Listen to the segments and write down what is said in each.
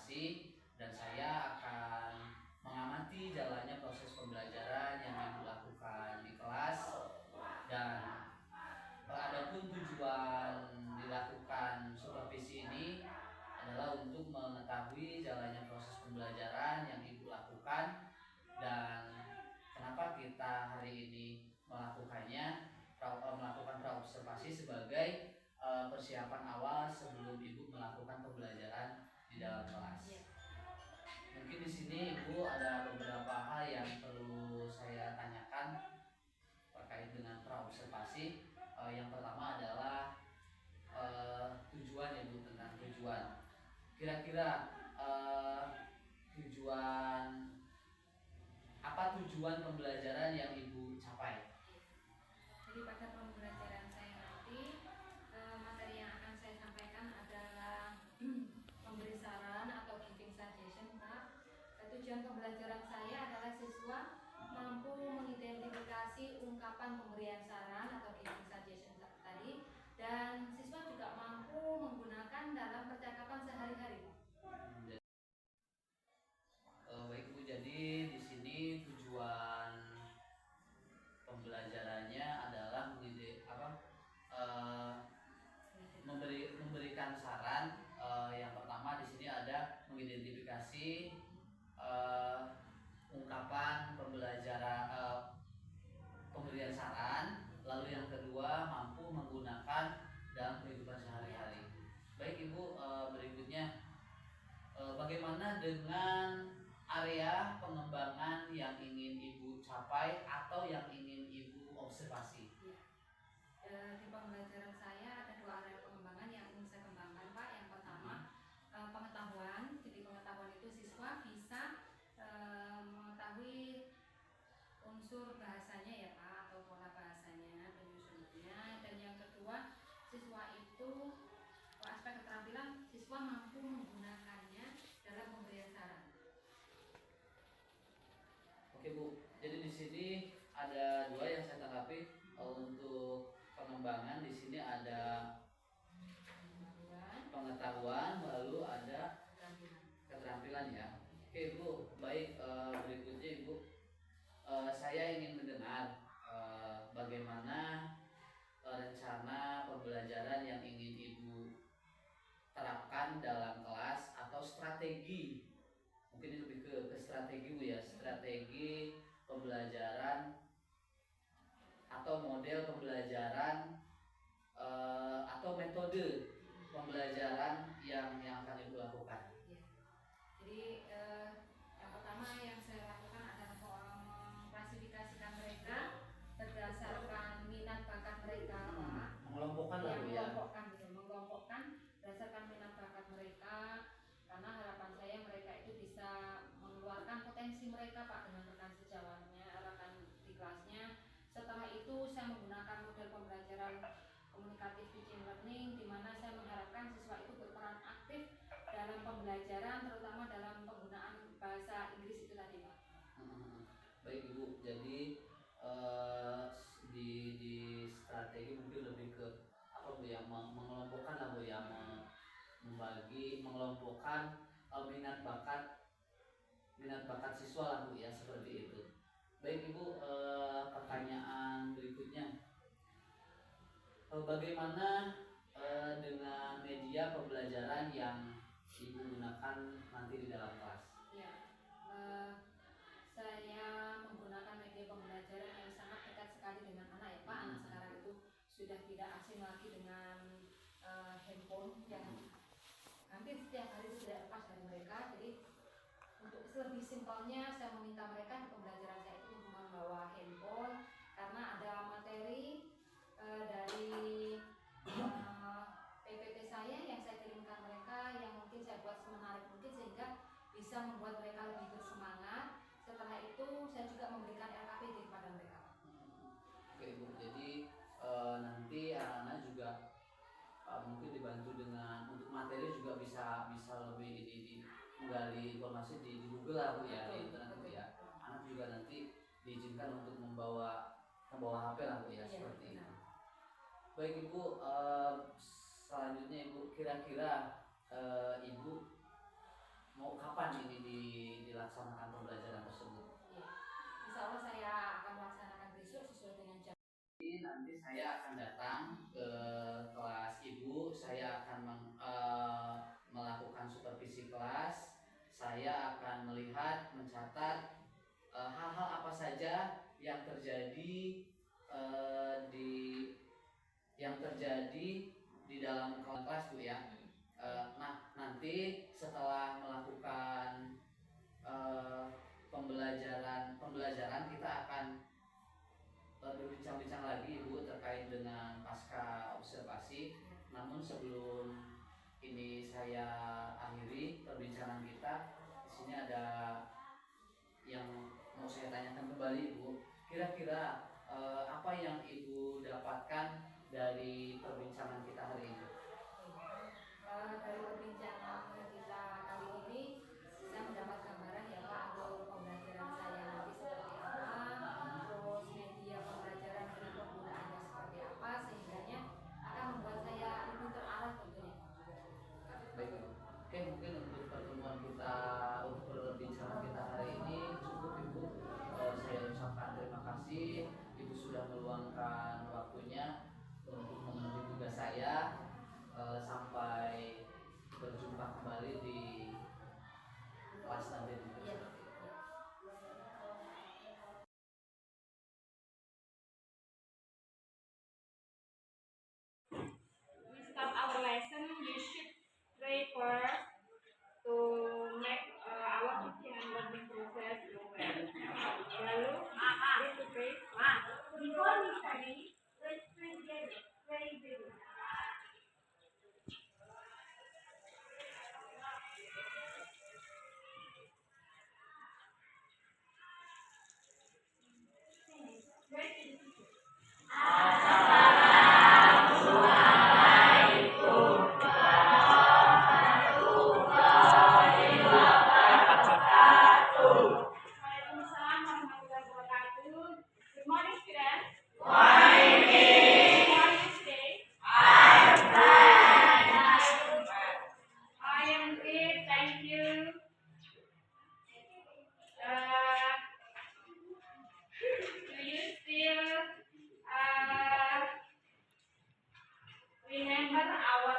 observasi dan saya akan mengamati jalannya proses pembelajaran yang Ibu lakukan di kelas. Dan adapun tujuan dilakukan supervisi ini adalah untuk mengetahui jalannya proses pembelajaran yang Ibu lakukan dan kenapa kita hari ini melakukannya, melakukan praobservasi sebagai persiapan awal sebelum Ibu melakukan pembelajaran di dalam kelas. Mungkin di sini Ibu ada beberapa hal yang perlu saya tanyakan terkait dengan praobservasi. Yang pertama adalah tujuan ya Bu, tentang tujuan. Kira-kira apa tujuan pembelajaran yang Ibu capai? Jadi pada pembelajaran saya nanti materi yang akan saya sampaikan adalah memberi saran atau giving suggestion, Pak. Tujuan pembelajaran saya adalah siswa mampu mengidentifikasi ungkapan pemberian saran atau giving suggestion tadi, dan siswa juga mampu menggunakan dalam percakapan sehari-hari. Baik Bu, jadi di sini tujuan pembelajarannya adalah memberikan saran. Yang pertama di sini ada mengidentifikasi ungkapan pemberian saran. Lalu yang kedua mampu menggunakan dalam kehidupan sehari-hari. Baik Ibu, berikutnya bagaimana dengan area pengembangan yang ingin Ibu capai atau yang ingin Ibu observasi? Di pembelajaran saya ada dua area pengembangan yang ingin saya kembangkan, Pak. Yang pertama pengetahuan. Jadi pengetahuan itu siswa bisa mengetahui unsur bahasanya ya Pak, atau pola bahasanya, penyusunannya. Dan yang kedua, siswa itu aspek keterampilan siswa mampu menggunakannya dalam pemberian saran. Oke Bu, jadi di sini ada dua yang saya tanggapi. Untuk pengembangan di sini ada pengetahuan, lalu ada keterampilan ya. Oke Bu, baik, berikutnya Ibu, saya ingin mendengar bagaimana rencana pembelajaran yang ingin Ibu terapkan dalam kelas atau strategi. Mungkin ini lebih ke strategi Bu ya, strategi pembelajaran atau model pembelajaran atau metode pembelajaran yang akan Ibu lakukan. Ya. Jadi yang pertama yang saya lakukan adalah mengklasifikasikan mereka berdasarkan minat bakat mereka, Pak. Mengelompokkan lah Bu ya. Mengelompokkan berdasarkan minat bakat mereka, karena harapan saya mereka itu bisa mengeluarkan potensi mereka, Pak, dengan rekan sejawatnya, rekan di kelasnya. Setelah itu saya menggunakan model pembelajaran komunikatif teaching learning, di mana saya mengharapkan siswa itu berperan aktif dalam pembelajaran, terutama dalam penggunaan bahasa Inggris itu tadi, Pak. Baik Ibu, jadi di strategi mungkin lebih ke apa Bu ya, mengelompokkan lah Bu ya, mengelompokkan minat bakat siswa lah Bu ya, seperti itu. Baik Ibu, pertanyaan berikutnya, bagaimana dengan media pembelajaran yang Ibu gunakan nanti di dalam kelas? Ya, saya menggunakan media pembelajaran yang sangat dekat sekali dengan anak ya Pak. Anak sekarang itu sudah tidak asing lagi dengan handphone yang hampir setiap hari tidak lepas dari mereka. Jadi untuk lebih simpelnya saya meminta mereka di pembelajaran saya itu membawa handphone, karena ada materi dari PPT saya yang saya kirimkan mereka, yang mungkin saya buat semenarik mungkin sehingga bisa membuat mereka lebih bersemangat. Setelah itu saya juga memberikan LKPD kepada mereka. Oke Bu, jadi nanti anak-anak juga mungkin dibantu dengan untuk materi juga bisa lebih menggali informasi di Google lah Bu ya, di internet Bu ya. Anak juga nanti diizinkan untuk membawa HP lah Bu ya, seperti itu. Baik Ibu, selanjutnya Ibu, kira-kira Ibu mau kapan ini dilaksanakan pembelajaran tersebut? Ya. Insya Allah saya akan melaksanakan besok sesuai dengan jam. Nanti saya akan datang ke kelas ibu, saya akan melakukan supervisi kelas, saya akan melihat, mencatat hal-hal apa saja yang terjadi di dalam kelas Bu ya. Nah nanti setelah melakukan pembelajaran kita akan berbincang-bincang lagi Ibu terkait dengan pasca observasi. Namun sebelum ini saya akhiri perbincangan kita, di sini ada yang mau saya tanyakan kembali Ibu. Kira-kira apa yang Ibu dapatkan dari perbincangan kita hari ini? Dari perbincangan kita kali ini saya mendapat gambaran ya Pak untuk pembelajaran saya nanti seperti apa, terus media pembelajaran dan penggunaannya seperti apa, sehingga akan membuat saya lebih terarah tentunya. Baik Ibu. Oke, mungkin untuk pertemuan kita, untuk perbincangan kita hari ini cukup Ibu. Saya ucapkan terima kasih Ibu sudah meluangkan waktunya untuk memenuhi tugas saya. Sampai berjumpa kembali di kelas nanti. We start our lesson. You should pray first to make our teaching and learning process go well. Lalu, read to pray. Before we study, let's pray together. Pray together. Waalaikumsalam warahmatullahi wabarakatuh. Good morning, students. Morning. How are you today? I am great, thank you. Do you still remember our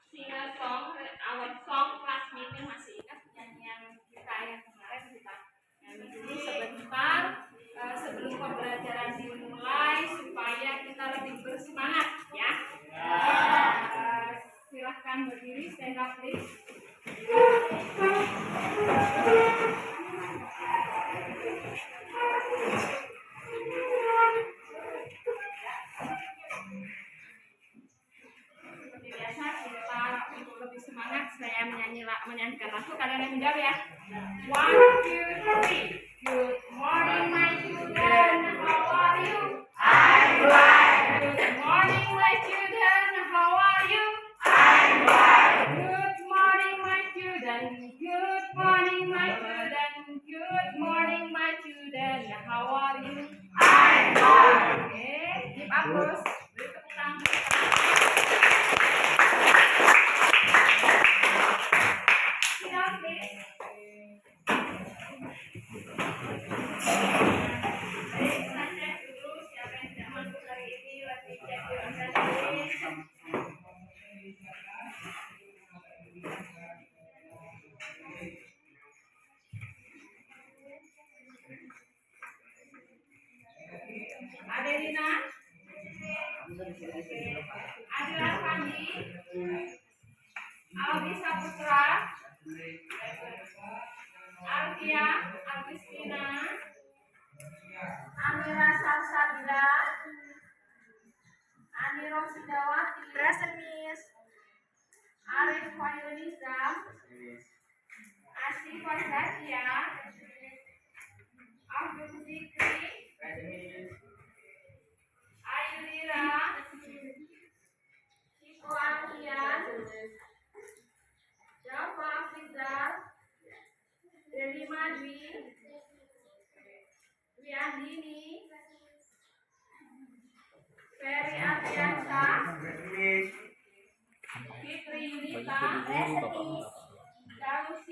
singer song, our song class meeting? Masih ingat nyanyian kita yang kemarin kita nyanyi dulu sebentar sebelum pembelajaran dimulai supaya kita lebih bersemangat ya. Silahkan berdiri, stand up please. Seperti biasa kita untuk lebih semangat saya menyanyikan lagu, kalian yang menjawab ya. 1, 2, 3. Good morning my children, how are you? I'm fine. Good morning my children, how are you? I'm fine. Good morning my children, good morning my children, good morning my children, how are you? I'm fine. Okay, keep up terus. Beri tepuk tangan. Sit down, please. Baik, kita cek dulu siapa yang tidak masuk hari ini. Lagi cek di organisasi. Adelina, Adila Fandi, Aldi Saputra, Alfia, Agustina, Amira Salsabila, Ani Rosidawati, Present Miss, Arif Wayuniza, Asifah Zakia, Abdul Zikri, Ayudira, Chico Akian, Java Fizal, Dewi Madwi, Wiandini, Ferry Ardiansa, Fitri Yunita, Daus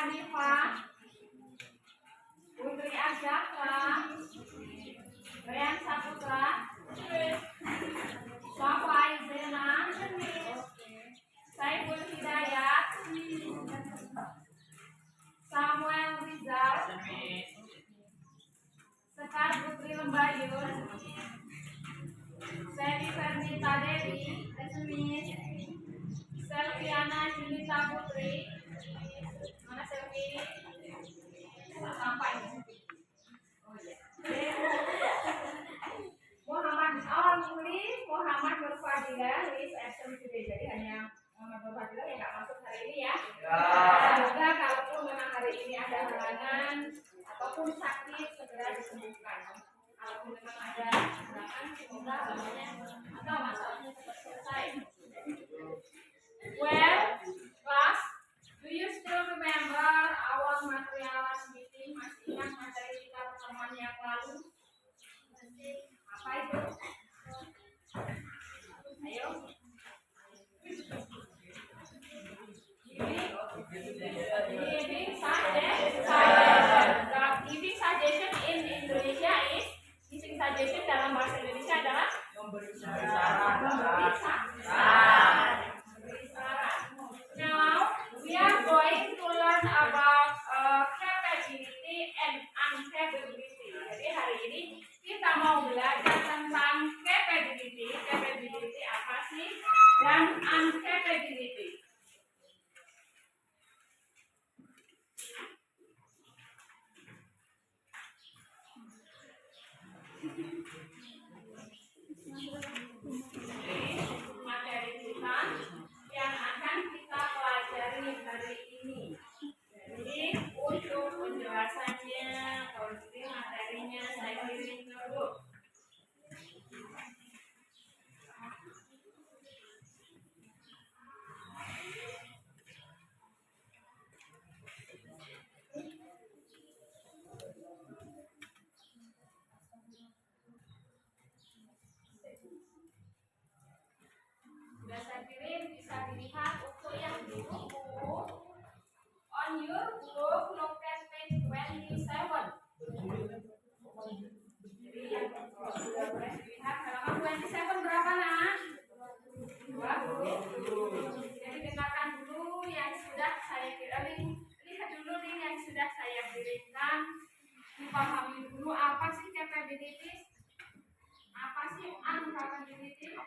Hanifah, Putri Azhara, Rian Saputra, Safai Zena, Saiful Hidayat, Samuel Rizal, Sekar Putri Lembayun, Seri Fernita Dewi, Selviana Junita Putri, mana Selvi? Sampai. Muhammad Al-Muli, Muhammad Nurfadilah, is absent today. Jadi hanya Muhammad Nurfadilah yang nggak masuk hari ini ya. Semoga kalaupun memang hari ini ada halangan ataupun sakit segera disembuhkan. Kalaupun memang ada halangan, semoga halangannya atau masalahnya cepat selesai. Well, class, do you still remember our materials meeting? Masih ingat materi kita pertemuan yang lalu? Apa itu? Ayo. Giving suggestion in Indonesia is giving suggestion dalam bahasa Indonesia adalah memberi saran. Now we are going to learn about capability and uncapability. Jadi hari ini kita mau belajar tentang capability. Capability apa sih? Dan uncapability. Materi kita yang akan kita pelajari hari ini. Jadi untuk penjelasannya, kondisi materinya saya kirim dulu. Sudah saya kirim, bisa dilihat untuk yang di buku. On your book, look at page 27. Jadi yang sudah boleh dilihat halaman 27 berapa nak? 20. Jadi dengarkan dulu yang sudah saya kirim. Lihat dulu nih yang sudah saya kirimkan. Dipahami dulu apa sih capabilities? Apa sih uncapability?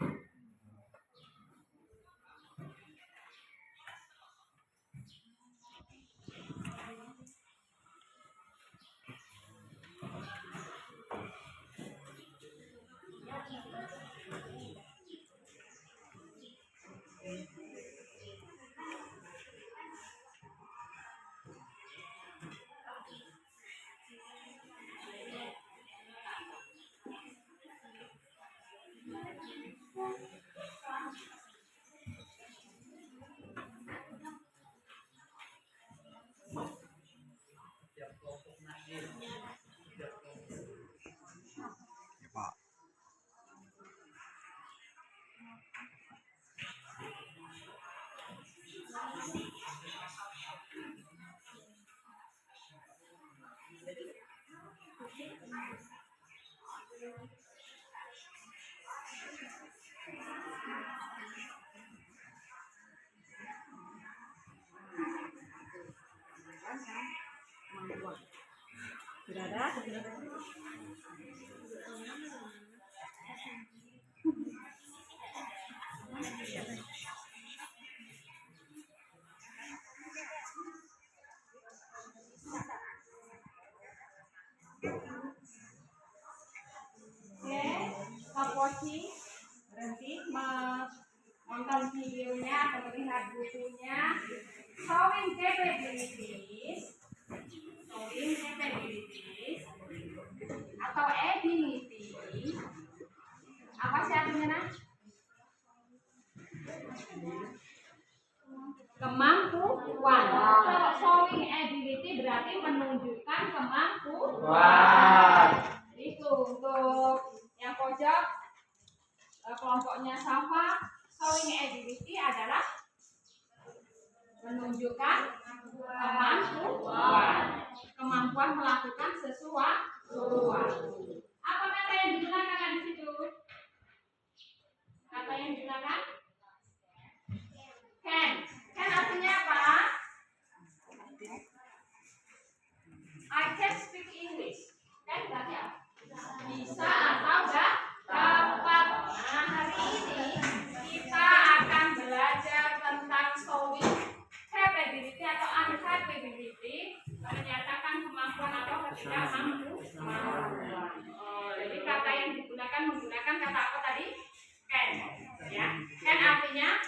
Sudah ada? Stop watching, berhenti menonton videonya atau melihat bukunya. Showing capabilities atau ability. Apa sih artinya nak? Kemampuan. Kalau showing ability berarti menunjukkan kemampuan. Itu untuk yang pojok kelompoknya Safa, showing ability adalah menunjukkan kemampuan. kemampuan. Apa kata yang digunakan di situ? Kata yang digunakan? Can. Can artinya apa? I can speak English. Kan berarti apa? Bisa atau dapat. Nah, hari ini kita akan belajar tentang showing capability atau uncapability, menyatakan kemampuan atau ketidakmampuan. Jadi kata yang digunakan menggunakan kata apa tadi? Can. Ya, can artinya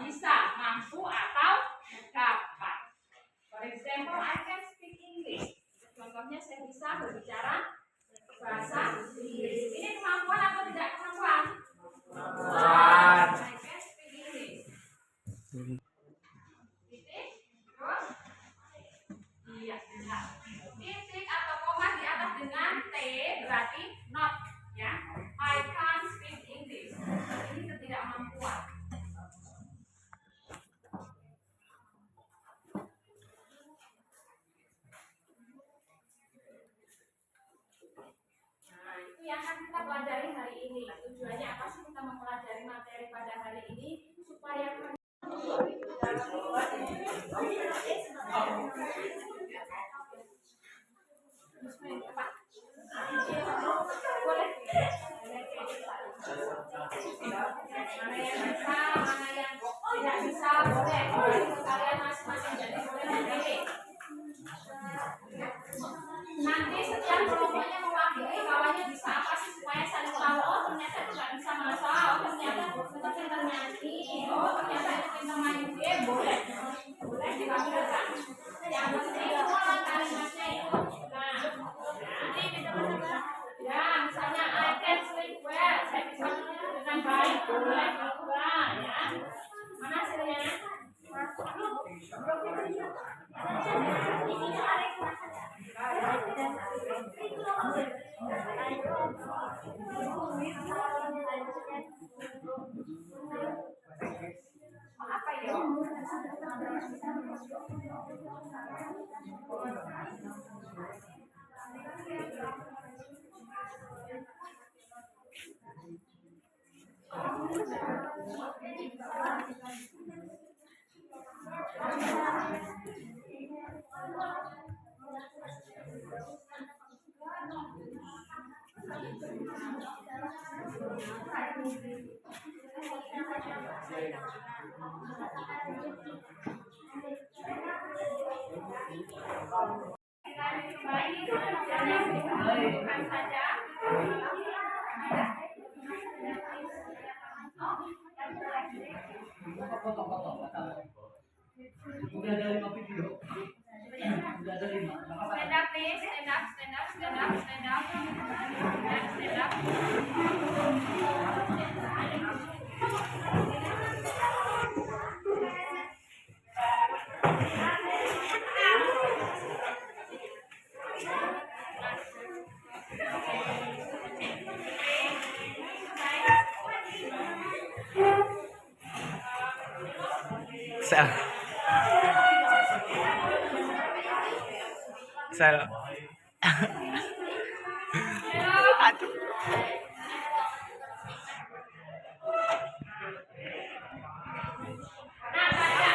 bisa, mampu atau dapat. For example, I can speak English. Contohnya saya bisa berbicara bahasa Inggris. Ini kemampuan atau tidak kemampuan? Kemampuan. I can speak English. Titik, terus? Iya, benar. Titik atau koma di atas dengan T berarti not, ya. I can't speak English. Ini ketidakmampuan. Nah, itu yang akan kita pelajari hari ini. Tujuannya apa sih kita mempelajari materi pada hari ini? Supaya boleh. Mana yang bisa, mana yang tidak bisa, boleh. Kalian masing-masing jadi boleh memilih. Nanti setiap kelompoknya mewakili bawahnya bisa apa sih supaya saling tahu. Oh ternyata itu nggak bisa masak. Oh ternyata itu pintar nyanyi. Oh ternyata itu pintar main game. Boleh, boleh diwakilkan. Yang penting ulang kalimatnya itu. Nah, nanti pintar-pintar. Ya, misalnya I can sleep well. Saya bisa tidur dengan baik. Boleh berubah, ya. Mana hasilnya? Apa ya? Udah ada 5 video. Udah ada 5. Stand up please, stand up, stand up, stand up, stand up. Stand up. Sel. Sel. Aduh. Nah, baca.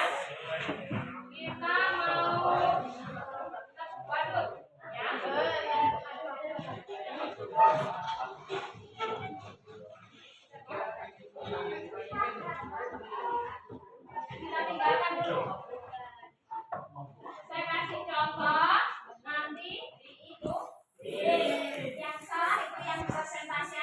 Kita mau waduh, ya. Kita tinggalkan dulu. Saya kasih contoh, nanti di itu yang salah itu yang presentasi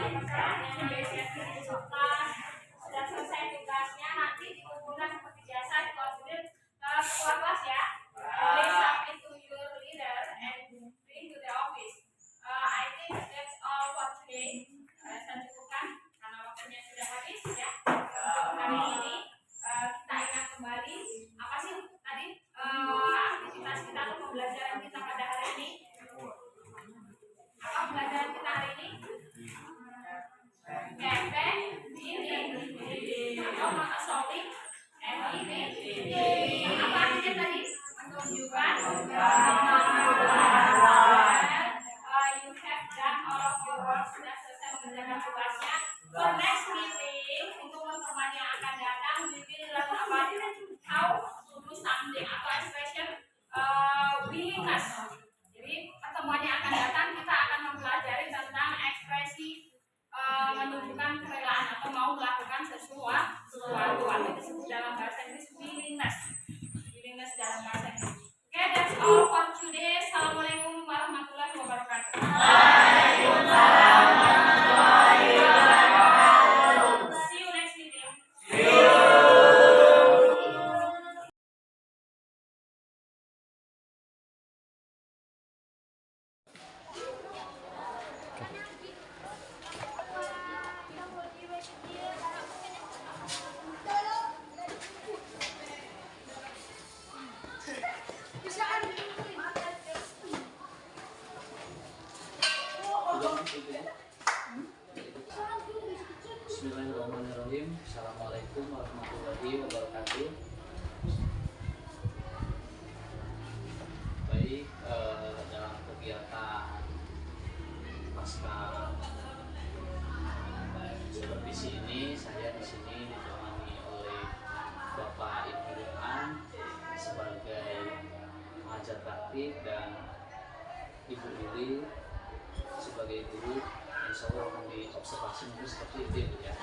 perjalanannya biasanya di kelas sudah selesai tugasnya nanti dikumpulkan seperti biasa dikoordinir ke ketua kelas ya. Please submit to your leader and bring to the office. I think that's all for today. Saya cukupkan karena waktunya sudah habis ya. Hari ini kita ingat kembali apa sih tadi aktivitas kita atau pembelajaran kita pada hari ini. Apa pembelajaran kita hari ini? Campaign ini nomor solving and ini apa artinya tadi? Menunjukkan you have done all of your work, sudah selesai mengerjakan tugasnya. For next meeting untuk pertemuan yang akan datang we will learn about how to do something atau expression willingness. Jadi pertemuan yang akan datang kita akan mempelajari tentang ekspresi menunjukkan kerelaan atau mau melakukan sesuatu atau disebut dalam bahasa Inggris willingness dalam bahasa Inggris. Okay, that's all for today. Assalamualaikum warahmatullahi wabarakatuh. See you next meeting. Bismillahirrahmanirrahim. Assalamualaikum warahmatullahi wabarakatuh. Baik, dalam kegiatan pasca supervisi ini, saya di sini ditemani oleh Bapak Ibu Ilham sebagai pengajar praktik dan Ibu Lili sebagai guru. Insya Allah akan diobservasi mungkin seperti itu ya.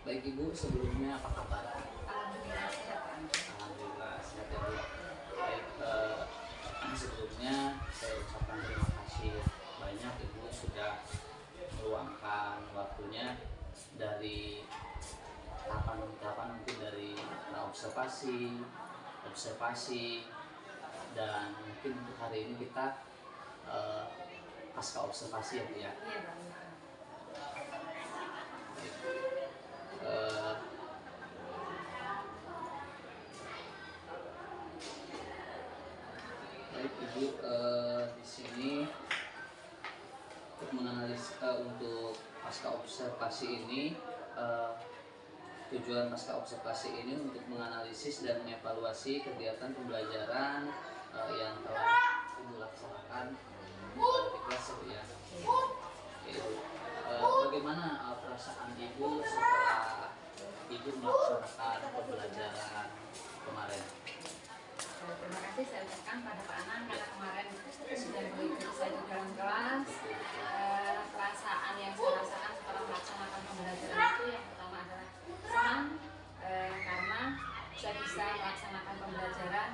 Baik Ibu, sebelumnya apa kabar? Alhamdulillah sehat ya Bu. Baik, sebelumnya saya ucapkan terima kasih banyak Ibu sudah meluangkan waktunya dari tahapan mungkin dari observasi dan mungkin untuk hari ini kita pasca observasi ya Bu ya. Baik Ibu, di sini untuk menganalisis untuk pasca observasi ini, tujuan pasca observasi ini untuk menganalisis dan mengevaluasi kegiatan pembelajaran yang telah Ibu laksanakan di kelas ya. Bagaimana perasaan Ibu setelah Ibu melaksanakan pembelajaran kemarin? Terima kasih saya ucapkan pada Pak Anang karena kemarin sudah mengikuti saya di dalam kelas. Perasaan yang saya rasakan setelah melaksanakan pembelajaran itu yang pertama adalah senang karena saya bisa melaksanakan pembelajaran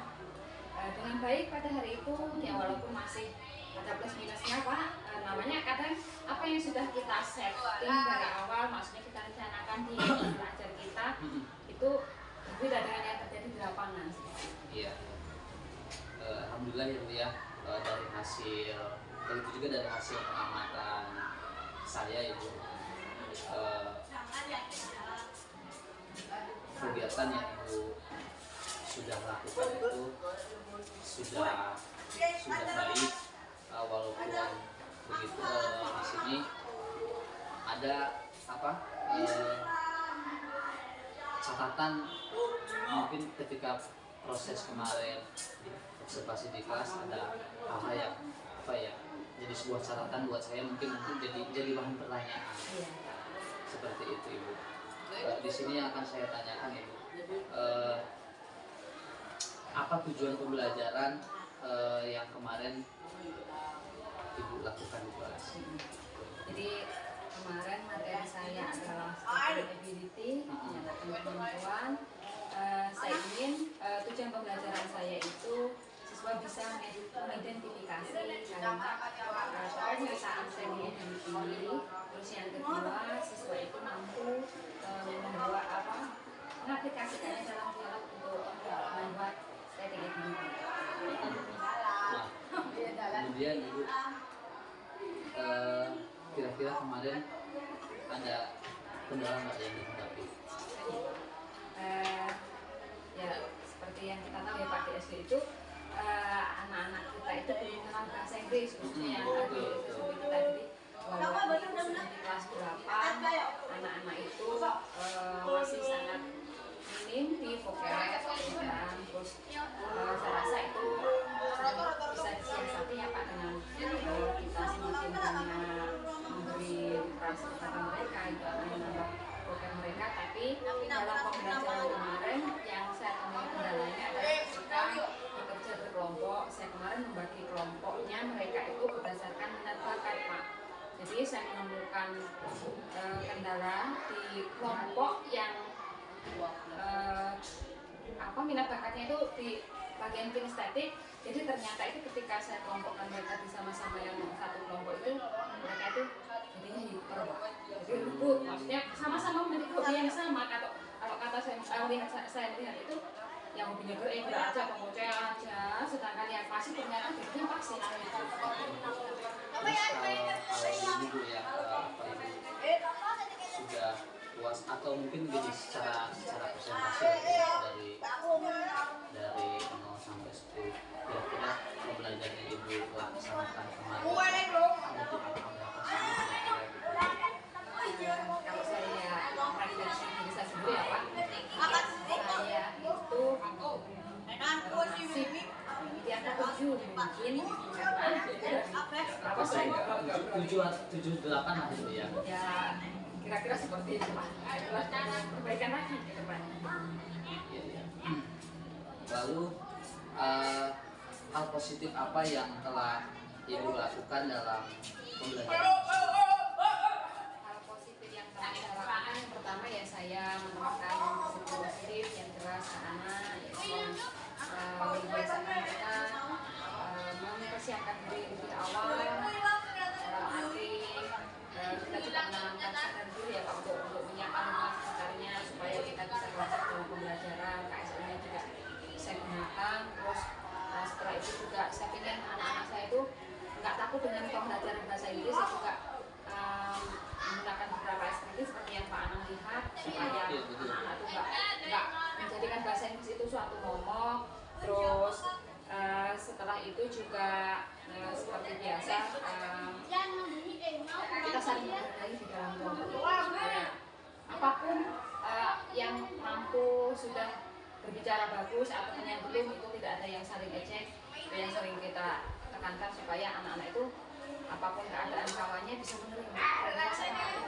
dengan baik pada hari itu ya, walaupun masih ada plus minusnya Pak. Namanya kadang apa yang sudah kita setting dari awal, maksudnya kita rencanakan di pelajar kita itu berbeda dengan yang terjadi di lapangan. Iya. Alhamdulillah ya Bu ya, dari hasil begitu juga dari hasil pengamatan saya Ibu, kegiatan yang Ibu sudah lakukan itu sudah baik, walaupun begitu di sini ada catatan mungkin ketika proses kemarin observasi di kelas ada hal-hal yang jadi sebuah catatan buat saya, mungkin jadi bahan pertanyaan seperti itu Ibu. Di sini yang akan saya tanyakan Ibu, apa tujuan pembelajaran yang kemarin Ibu lakukan di kelas? Jadi kemarin materi saya adalah sustainability, menyatakan kemampuan. Saya ingin tujuan pembelajaran saya itu siswa bisa mengidentifikasi kalimat pernyataan sendiri yang tinggi. Terus yang kedua, siswa itu mampu membuat mengaplikasikannya dalam dialog untuk membuat static ability. Kemudian Ibu kira-kira kemarin ada kendala nggak yang dihadapi? Ya seperti yang kita tahu ya Pak, di SD itu anak-anak kita itu belum kenal bahasa Inggris, khususnya yang ada di SMP kita. Jadi walaupun itu sudah di kelas 8, anak-anak itu masih sangat minim di vocab dan terus saya rasa itu bisa disiasati ya Pak, dengan kita semakin banyak memberi literasi kepada mereka, itu akan menambah vocab mereka. Tapi dalam pembelajaran kemarin yang saya temui kendalanya adalah ketika bekerja berkelompok. Saya kemarin membagi kelompoknya mereka itu berdasarkan minat bakat Pak. Jadi saya menemukan kendala di kelompok yang minat bakatnya itu di bagian kinestetik. Jadi ternyata itu ketika saya kelompokkan mereka di sama-sama yang satu kelompok itu, mereka itu jadinya hyper, jadi ribut. Maksudnya sama-sama memiliki hobi yang sama. Kalau kata saya lihat itu yang hobinya gerak aja, pengoceh aja, sedangkan yang pasti ternyata jadinya pasti. Kalau Ibu ya, Ibu sudah puas atau mungkin gini secara presentasi dari 0 sampai 10, kira-kira pembelajaran Ibu laksanakan kemarin untuk apa sih kira-kira? Kalau saya refleksi diri saya sendiri ya Pak, saya itu masih di angka 7 mungkin, karena saya 7-8 lah itu ya. ya kira-kira seperti itu Pak. Perbaikan lagi ke depannya. Iya. Lalu hal positif apa yang telah Ibu lakukan dalam pembelajaran? Hal positif yang telah saya lakukan, yang pertama ya saya menemukan prinsip positif yang jelas ke anak, yaitu membiasakan kita mempersiapkan diri lebih awal, arti kita juga menanamkan sadar diri ya Pak, untuk menyiapkan lingkungan sekitarnya supaya kita bisa belajar dalam pembelajaran. KSN-nya juga saya gunakan. Terus setelah itu juga saya ingin anak-anak saya itu nggak takut dengan pembelajaran bahasa Inggris. Saya juga menggunakan beberapa strategi seperti yang Pak Anang lihat, supaya anak-anak itu nggak menjadikan bahasa Inggris itu suatu momok. Terus setelah itu juga seperti biasa kita saling menghargai di dalam kelompok. Apapun yang mampu sudah berbicara bagus atau yang belum, itu tidak ada yang saling ejek. Yang sering kita tekankan supaya anak-anak itu apapun keadaan kawannya bisa menerima dan merasa empati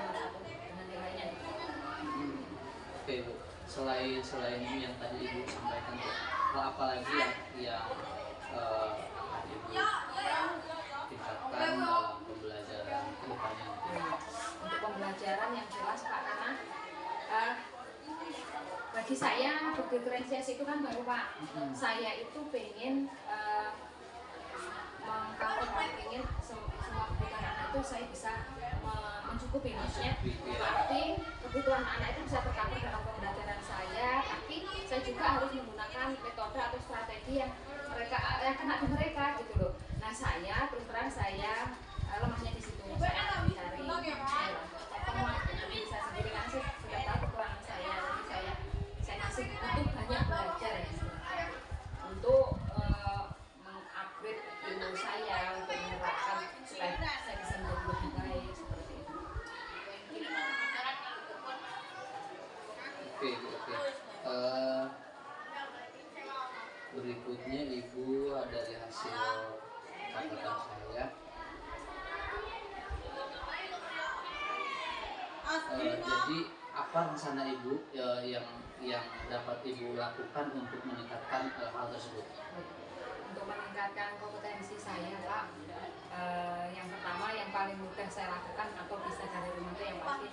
dengan nilainya. Oke Bu, selain yang tadi Ibu sampaikan, apa lagi yang Ibu tingkatkan dalam pembelajaran kedepannya? Untuk pembelajaran yang jelas Pak, karena bagi saya berdiferensiasi itu kan baru Pak. Saya itu pengen ingin semua kebutuhan anak itu saya bisa mencukupi, maksudnya berarti kebutuhan anak itu bisa tercover dalam pembelajaran saya, tapi saya juga harus menggunakan metode atau strategi yang kena di mereka gitu loh. Nah saya terus terang saya lemahnya di situ, saya mencari temuan dengan diri saya sendiri, karena saya sudah tahu kekurangan saya, jadi saya masih butuh banyak belajar untuk mengupgrade ilmu saya, untuk menerapkan supaya saya bisa menjadi lebih baik seperti itu. Oke. Berikutnya Ibu dari hasil catatan saya, jadi apa rencana Ibu yang dapat Ibu lakukan untuk meningkatkan hal tersebut? Untuk meningkatkan kompetensi saya Pak, yang pertama yang paling mudah saya lakukan atau bisa dari rumah itu yang pasti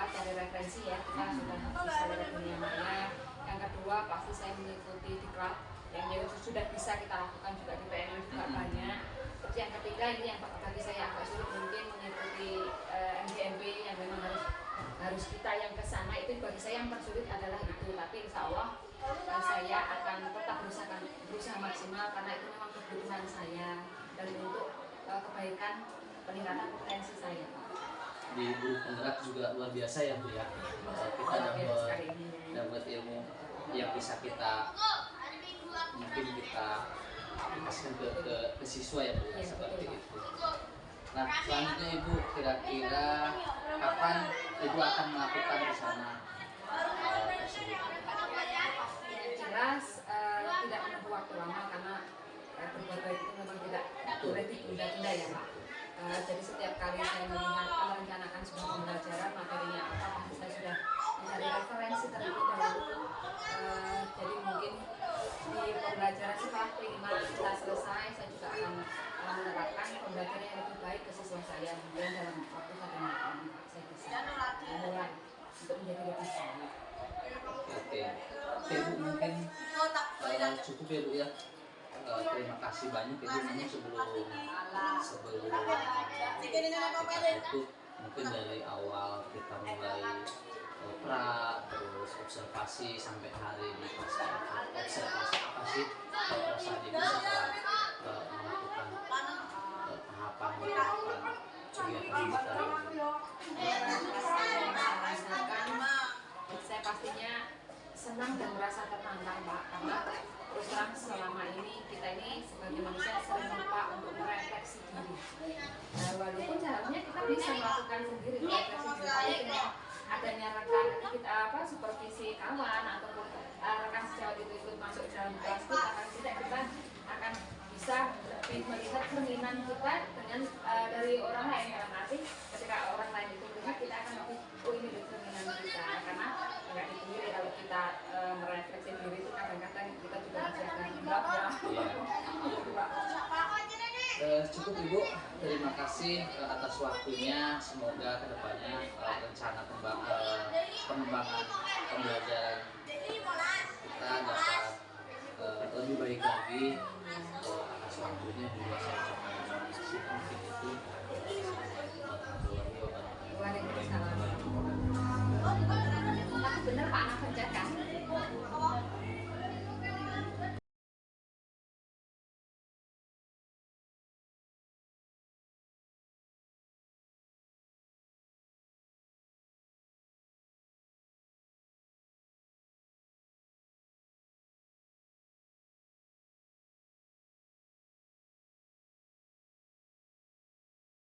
cari referensi ya, kita sudah bisa dari dunia maya. Yang kedua pasti saya mengikuti diklat yang sudah bisa kita lakukan juga di PNU juga banyak. Terus yang ketiga ini yang bagi saya agak sulit mungkin mengikuti MGMP yang memang harus kita yang ke sana, itu bagi saya yang tersulit adalah itu. Tapi insya Allah saya akan tetap berusaha maksimal karena itu memang kebutuhan saya dan untuk kebaikan peningkatan potensi saya. Di guru penggerak juga luar biasa ya Bu ya. Kita dapat ilmu yang bisa kita mungkin kita aplikasikan ke siswa ya Bu, seperti itu. Nah selanjutnya Ibu, kira-kira kapan Ibu akan melakukan di sana tersebut? Jelas tidak menunggu waktu lama karena berbuat baik itu memang tidak boleh ditunda-tunda ya Pak. Jadi setiap kali saya merencanakan sebuah pembelajaran materinya apa, pasti saya sudah mencari referensi terlebih dahulu. Jadi mungkin di pembelajaran setelah kelima kita selesai, saya juga akan menerapkan pembelajaran yang lebih baik ke siswa saya. Kemudian dalam waktu 1 minggu saya bisa mulai untuk menjadi lebih baik. Oke Bu, mungkin cukup ya Bu ya. Terima kasih banyak Ibu. Namun sebelum kita tutup, mungkin dari awal kita mulai terus observasi sampai hari ini, observasi apa sih perasaan Ibu setelah melakukan tahapan kegiatan kita ini? Saya pastinya senang dan merasa tertantang Pak, karena terus terang selama ini kita ini sebagai manusia sering lupa untuk merefleksi diri. Nah, walaupun seharusnya kita bisa melakukan sendiri refleksi diri dengan adanya rekan kita supervisi kawan ataupun rekan sejawat itu ikut masuk dalam kelas kita akan bisa lebih melihat cerminan kita dengan dari orang lain. Dalam arti ketika orang lain itu melihat, kita akan lebih ini cerminan kita, karena nggak dipungkiri kalau kita merefleksi diri itu kadang-kadang kita juga masih akan gelap ya. Cukup Ibu, terima kasih atas waktunya. Semoga kedepannya rencana pengembangan pembelajaran kita dapat lebih baik lagi. Atas waktunya juga saya ucapkan terima kasih. Mungkin itu. Waalaikumsalam. Tapi benar Pak anak penjaga.